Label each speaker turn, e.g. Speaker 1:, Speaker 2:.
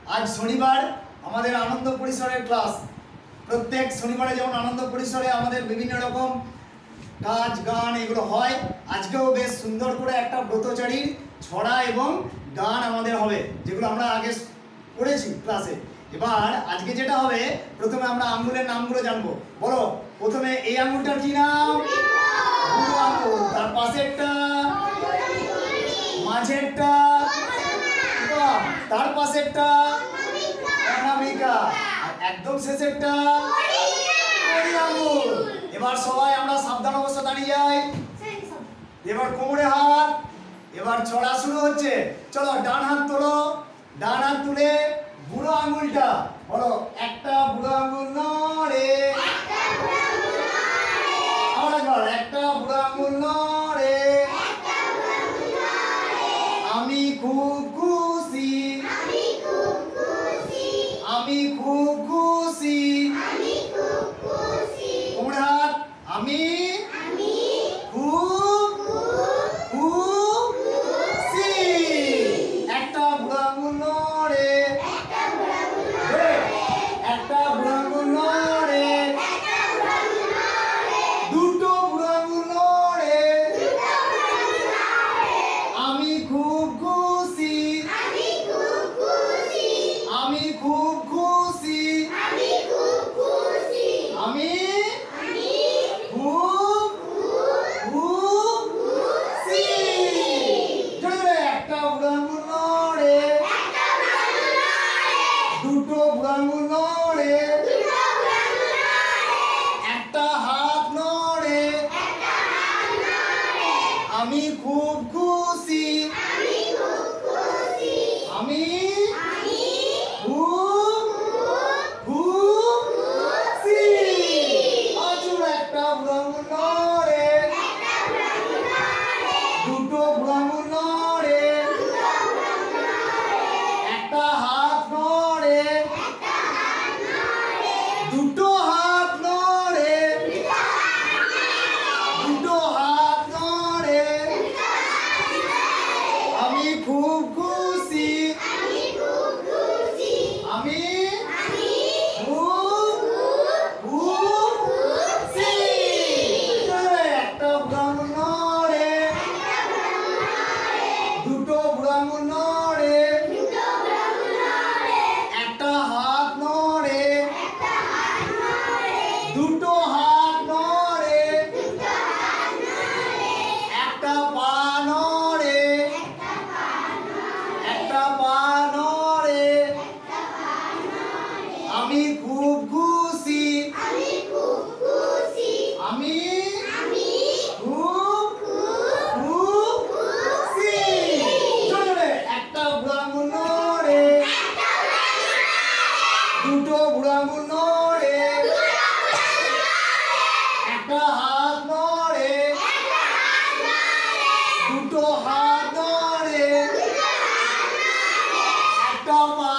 Speaker 1: आज शनिवार हमारे आनंद परिसर क्लास प्रत्येक शनिवार जेमन आनंद परिसरे हमारे विभिन्न रकम काज गान एगुलो हय आजकेও बेश सुंदर करे एक ब्रतचारीर छड़ा एवं गान हमारे होबे जेगुलो आमरा आगे पढ़ेছি क्लासे। एबार आज के जेटा होबे प्रथमे आमरा आंगुलेर नामगुलो जानबो। बोलो प्रथमे এই আঙ্গুলটার কি নাম? বুড়ো আঙ্গুল। তার পাশেরটা মাঝেরটা তার পাশেরটা অনামিকা আর একদম শেষেরটা কড়ি আঙ্গুল। এবার সবাই আমরা সাবধান অবস্থা দাঁড়িয়ে যাই। এবার কোমরে হাত, এবার ছড়া শুরু হচ্ছে। চলো ডান হাত তোলো, ডান হাত তুলে বুড়ো আঙ্গুলটা বলো একটা বুড়ো আঙ্গুল নড়ে, আবার একবার একটা বুড়ো আঙ্গুল নড়ে, আমি খুব খুশি, আমি খুব খুশি, কোমরে হাত আমি খুব খুশি, একটা বুড়ো আঙ্গুল নড়ে, একটা বুড়ো আঙ্গুল নড়ে, দুটো বুড়ো আঙ্গুল নড়ে, আমি খুব খুশি, আমি খুব খুশি, আমি খুব খুশি। জোরে একটা বুড়ো আঙ্গুল নড়ে, দুটো বুড়ো আঙ্গুল নড়ে, একটা হাত নড়ে, আমি খুব খুশি, আমি খুব খুশি। আজও একটা বুড়ো আঙ্গুল নড়ে, দুটো বুড়ো আঙ্গুল নড়ে, একটা হাত নড়ে, দুটো হাত নড়ে, দুটো হাত নড়ে, আমি খুব খুশি, আমি খুব খুশি। একটা বুড়ো আঙ্গুল নড়ে, দুটো বুড়ো আঙ্গুল নড়ে, একটা হাত নড়ে, দুটো হাত নড়ে, একটা পা নড়ে, একটা পা নড়ে, আমি খুব খুশি, আমি খুব খুশি। জোরে একটা বুড়ো আঙ্গুল নড়ে, দুটো বুড়ো আঙ্গুল নড়ে, একটা হাত নড়ে, দুটো হাত নড়ে, একটা পা